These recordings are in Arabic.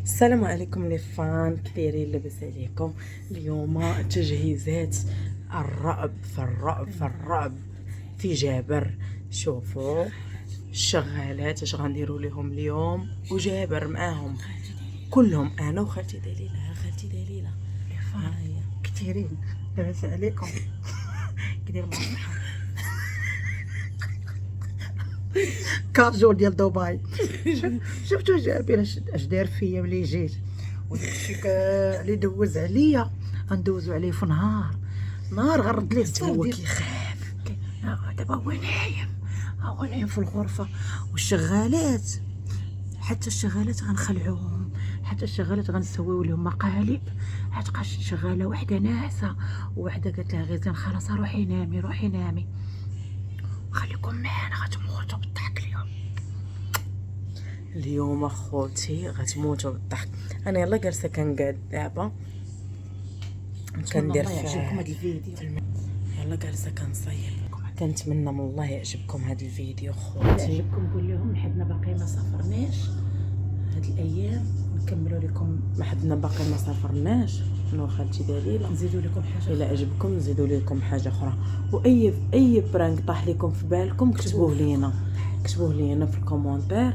السلام عليكم لي فان، كدايرين؟ لاباس عليكم؟ اليوم تجهيزات الرعب في الرعب في جابر. شوفوا الشغالات اش غنديروا لهم اليوم، وجابر معاهم كلهم، انا وخالتي دليله. خالتي دليله ها هي كثيرين. لاباس عليكم؟ كدير مع الصحة كارجول ديال دبي. شفتو جابر اش دار فيا ملي جيت، وداكشي اللي دوز عليا غندوزو عليه في نهار غنرد ليه الصوت هو ديال كيخاف. دابا هو نايم في الغرفة، والشغالات حتى الشغالات غنخلعوهم، حتى الشغالات غنسويو لهم مقالب. عتقاش شغاله وحده ناعسه، وحده قالت لها غيزان خلاص روحي نامي خليكم معانا غتموتوا بالضحك اليوم اخوتي غتموتوا بالضحك. انا يلا جالسه كنقاد دابا كندير الله يعجبكم هذا الفيديو. يلا جالسه كنصايب. كنتمنى من الله يعجبكم هذا الفيديو خوتي. يعجبكم قول لهم حدنا باقي ما سافرناش هاد الايام، نكملوا لكم. ما حدنا باقي ما سافرناش، انا وخالتي دليله نزيدوا لكم حاجه الا عجبكم نزيدوا لكم حاجه اخرى. واي برانك طاح لكم في بالكم كتبوه لينا في الكومونتير،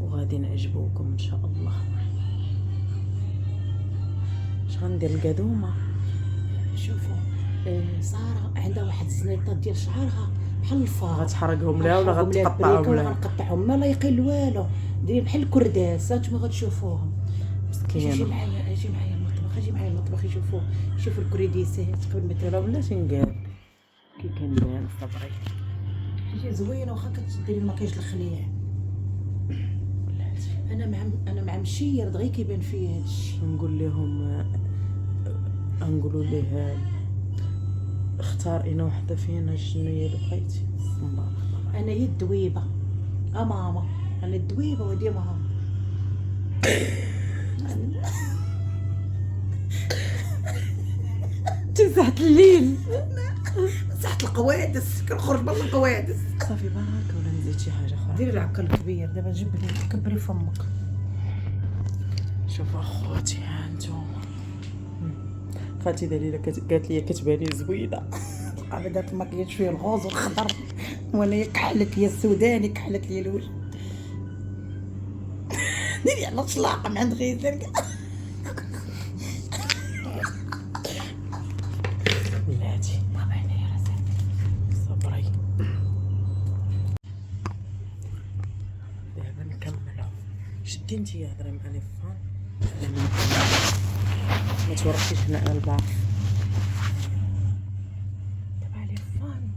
وغادي نعجبوكم ان شاء الله. اش غندير؟ القدومه. شوفوا ساره عندها واحد الزنيطه ديال شعرها بحال الفار، غتحرقهم لها ولا غتقطعهم ولا لها؟ غنقطعهم ما لا يقيل والو، داير بحال الكرداس. هانتوما غتشوفوهم. مسكينه. اجي معايا المطبخ شوفوا الكريديسات قبل ما ولا بلاتي نقال كي كندير صبري. تجي زوينه واخا كتديري المكياج الخليع. انا مع مشير دغيا كيبان فيا هادشي. نقولوا ليه اختار انا وحده فينا شنو هي اللي بغيتي. انا هي الدويبه ماما، انا الدويبه ودي ماما. تسعة الليل مسحت القوادس، كنخرج من القوادس. صافي بارك ولا نزيد شي حاجه اخرى؟ ديري العكا الكبير دابا، جيب لي كبري فمك. شوف اخوتي ها نتوما، خالتي دليله قالت لي كتباني زوينه. قاعده دارت المكياج فيه الغوز والخضر، ولا هي كحلت لي السوداني، كحلت لي الوجه. ديري على طلاقه من عند غيزان. بلاتي طبعا يا رزق صبري. دابا نكملو. شدي نتيا هضري مع لي فان، ما تورطيش هنا على الباق. دابا لي فان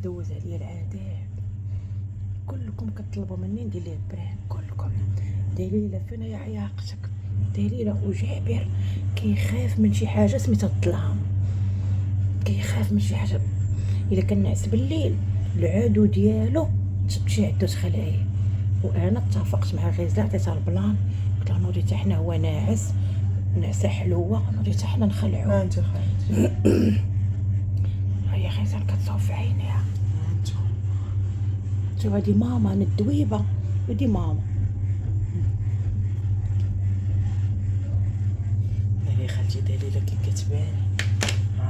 دوز عليا العذاب. كلكم كطلبوا مني ندير ليه بران، كلكم. دليله فين يا عياقتك؟ دليله وجابر كيخاف من شي حاجه سميتها الظلام، كيخاف من شي حاجه. الا كان نعس بالليل العدو ديالو شي عدوش خلايا. وانا اتفقت مع غيزه، عطيتها البلان، قلت لها نوضي حتى حنا هو ناعس، نعسه حلوه، نوضي حتى حنا نخلعو. انت خالتي هي غيزه كتصوب في عينيها. شوف هادي ماما، انا الدويبه ودي ماما. هذه خالتي دليله كي كتباني.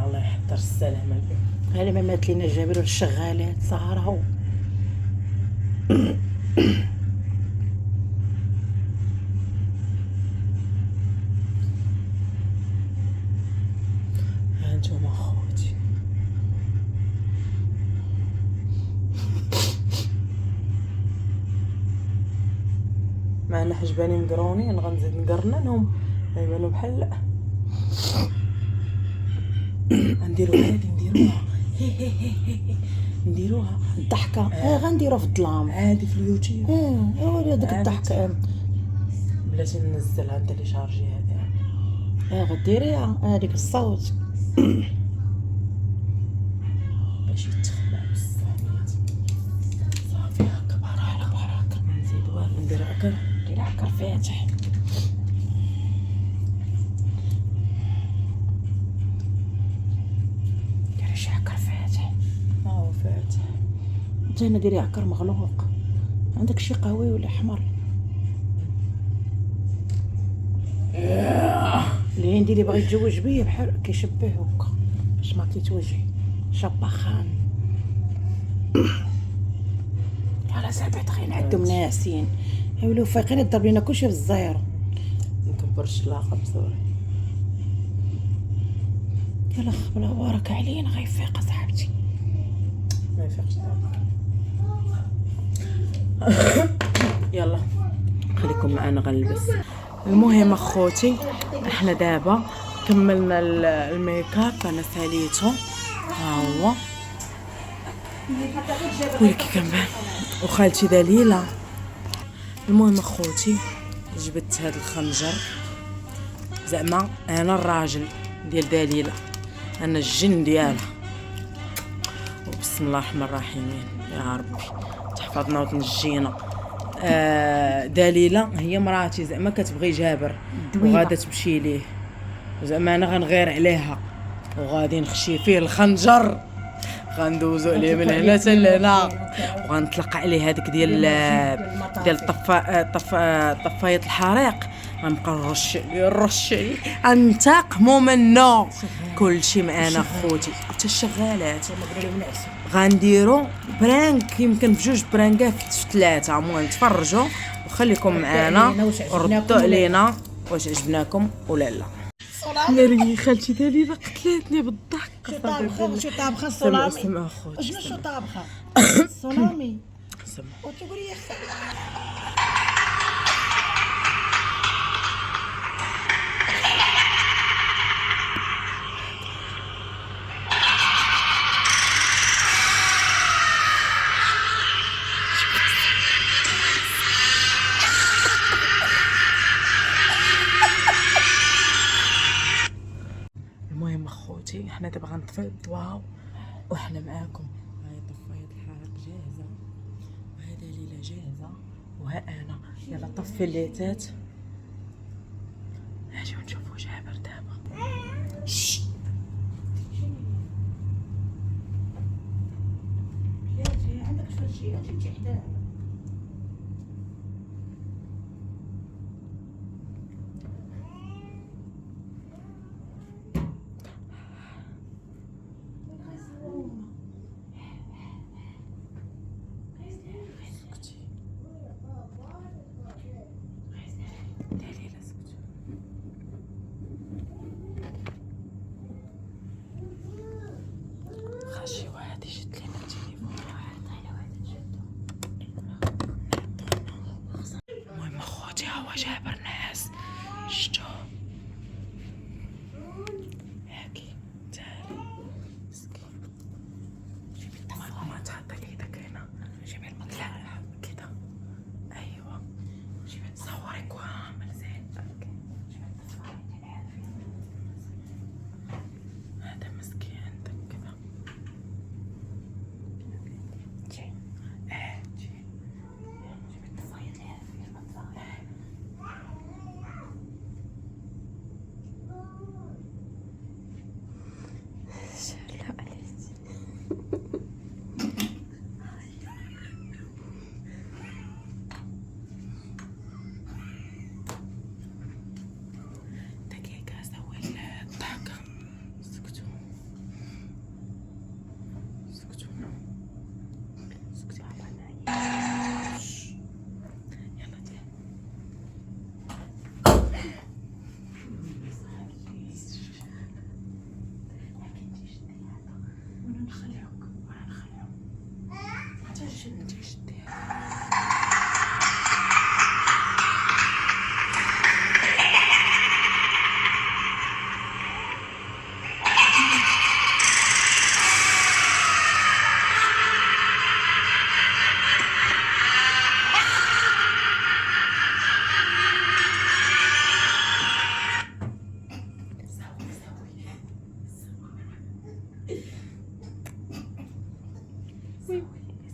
الله يحضر السلامه لكم. هلا ما مات لينا جابر والشغالات سهروا. ها نتوما خوتي، ما انا حجباني مقرونين غنزيد نقرننهم يبانو بحال لا. نديروها هادي نديروها الضحكه غنديروها في الظلام عادي في اليوتيوب. هو هذيك عادي. الضحكه. بلاتي ننزلها انت اللي شارجي هذه غديريها هذيك الصوت باش يتخلع بالصامت. صافي هكا بركه ما نزيد والو. ندير عكر، دير عكر فاتح. ديري شي عكر فاتح. هو فاتح. زينه ديري عكر مغلوق. عندك شي قهوي ولا حمر؟ عندي اللي بغى يتزوج بيا بحال كيشبه هكا باش ما كيتوجه شبخان. يلا زعبت غير عندهم ناسين يوليو فايقين يضرب لينا كلشي في الزيرو. نكبر الشلاقه بصوري. يلا خبلا بارك علينا غيفيق صاحبتي. ما يفيقش يلا خليكم معنا غنلبس. المهم اخوتي احنا دابا كملنا الميكاب، انا ساليته ها هو ويلكي كنبان وخالتي دليله. المهم اخوتي جبت هاد الخنجر، زعما انا الراجل ديال دليله، انا الجن ديالها. وبسم الله الرحمن الرحيم يا ربي تحفظنا وتنجينا. دليله هي مراتي، زعما كتبغي جابر وغادا تمشي ليه، زعما انا غنغير عليها وغادي نخشي فيه الخنجر، غندوزو عليه من هنا حتى لهنا وغنطلق عليه هذيك ديال طفايه الحريق، غنبقى نرش عليه غنتاقموا منه. كلشي معانا خوتي حتى الشغالات. غنديروا برانك يمكن بجوج برانكات في ثلاثه. المهم تفرجوا وخليكم معانا وردوا علينا واش عجبناكم ولا لا. ناري خالتي دليله قتلتني بالضحك. شو طابخه السلامي؟ سمع اخوتي شنو طابخه السلامي؟ سمع وتقولي يا المهم اخوتي احنا دابا غنطفيو الضواو وحنا معاكم. هاي طفايه الحريق جاهزه وها دليله جاهزه وها انا. يلا طفي الليتات اجيو نشوفو جابر دابا. عندك شي تمشي حداه. دليله سكتي. خاشي واحد يشد لينا التليفون. المهم اخوتي ها هو جابر ناس شتو هاكي تعالي مسكين. جيبي الطفايه ما تحطي ايدك هنا. جيبي المطلع كذا. ايوه جيبي صورك وعامل زين. جيبي الطفايه هذا مسكين عندك كذا. جي جي جيبي الطفايه في المطلع. دقيقة أسوي الضحكة. سكتوا سكتوا سكتوا يلا دير.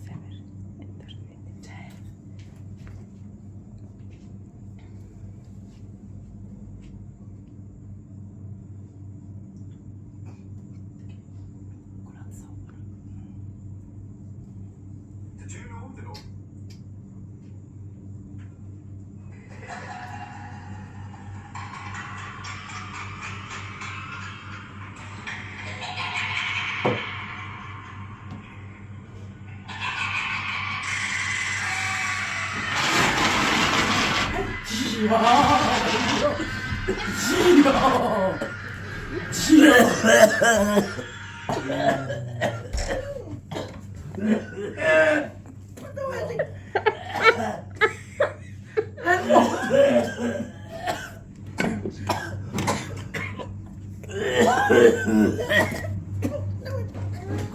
سامر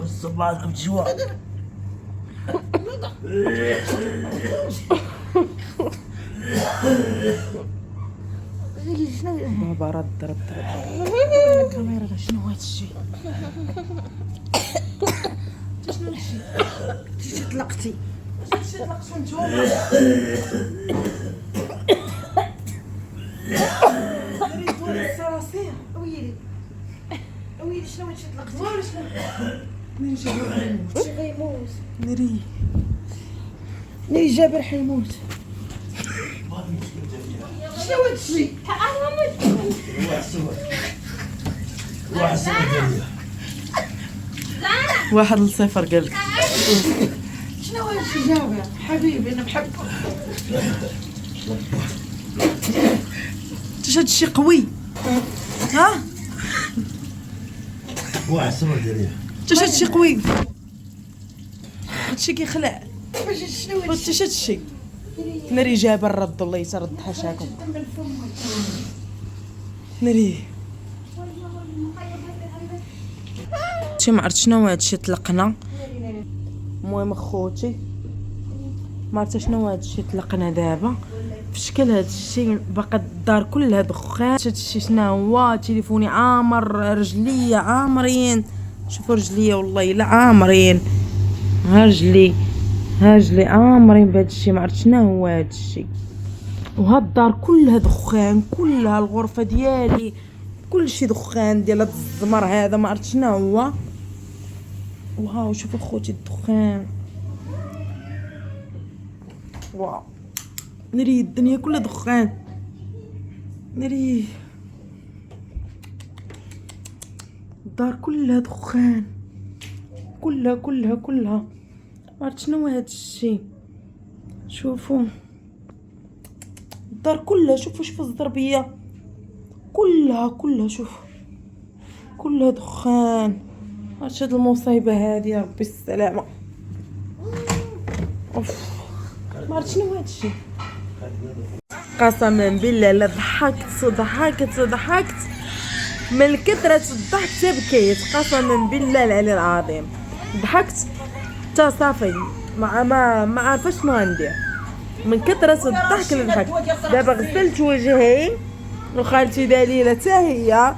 الصباح بجوع. بابا رد الكاميرا. شنو هاد الشيء؟ شنو هادشي؟ مشيتي طلقتي نتوما. نريد دوري الصراصير. ويلي شنو مشيت طلقتي؟ والو شنو شي غيموت. نري جابر حيموت. شنو هاد الشيء؟ واحد لصفر قال لك. شنو هاد الشيء جابر؟ حبيبي انا بحبك. انت هاد الشيء قوي. ها واحد صفر دريه. انت هاد الشيء قوي. هادشي كيخلع. شنو هاد انت هاد الشيء. نري جابر رد الله يسرد حاشاكم. نري شي ما عرفت شنو هادشي طلقنا. المهم اخوتي ما عرفت شنو هادشي طلقنا دابا في شكل هادشي. باقا الدار كلها دخان. هادشي شنو هو؟ تليفوني عامر، رجليا عامرين. شوفوا رجليا والله الا عامرين. ها رجلي عامرين بهادشي. ما عرفت شنو هو هادشي. وهاد الدار كلها دخان، كلها الغرفه ديالي كلشي دخان ديال هاد الزمر هذا. ما عرفت شنو هو. واو شوفوا خوتي الدخان. واو نري الدنيا كلها دخان. نري الدار كلها دخان، كلها. ما عرفت شنو هاد الشيء. شوفوا الدار كلها. شوفوا الزربيه كلها. شوف كلها دخان. عرفت هاد المصيبه هادي يا ربي السلامه. اوف ما عرفت شنو هاد الشيء. قسما بالله لا ضحكت من كثرة الضحك تبكيت. قسما بالله العلي العظيم ضحكت تا صافي ما عارفه شنو غندير من كثرة الضحك اللي ضحكت. دابا غسلت وجهي وخالتي دليله حتى هي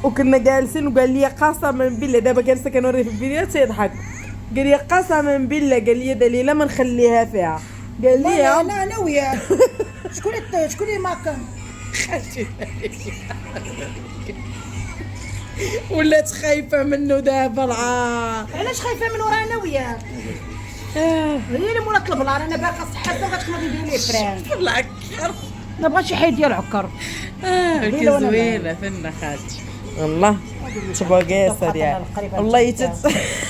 وكنا جالسين وقال لي قسما بالله دابا جالسه كنوريه في الفيديو تيضحك. قال لي قسما بالله قال لي دليله ما نخليها فيها. قال لي انا وياه. شكون اللي معك؟ ولات خايفه منه دابا علاش خايفه من ورا انا وياه؟ هي اللي مولا طلب العار. انا باقا صحتها غتكون يدير لي فران. العكر ما بغاش شي حيد ديال العكر. كي زوينه فينا خالتي والله. تبغى قياسه ديال والله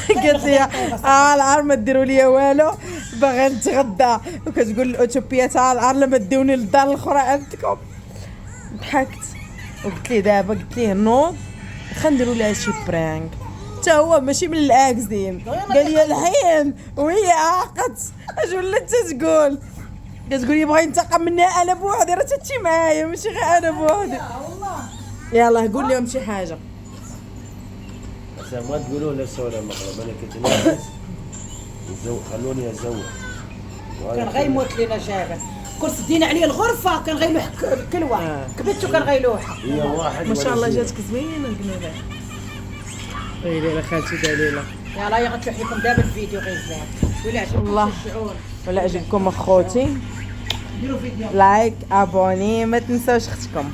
قالت لي العار ما ديروا لي والو باغا نتغدى. وكتقول الاوتوبيه العار لما ديوني للدار الاخرى عندكم. ضحكت وقلت لي دابا قلت ليه نوض خنديروا لها شي برانك. حتى هو ماشي من الاكزين. قال لي الحين وهي عاقت. اش ولات تقول؟ كتقول لي بغا ينتقم منها انا بوحدي. راه تمشي معايا ماشي غير انا بوحدي. يلاه قول لهم شي حاجه. ما تقولوا لا سولا مقلب. انا كنت ناقص خلوني ازوج. كان غيموت لينا جابر. كل سدينا عليه الغرفه كان غيلوح كلوه. كبت وكان غيلوحها. هي واحد ما شاء الله جاتك زوينه القنينه. ويلي خالتي دليله. يلاه هي غتلوح لكم دابا الفيديو غير زاد. ولا عجبكم والله. الشعور. ولا عجبكم اخوتي ديروا فيديو. لايك ابوني ما تنساوش اختكم.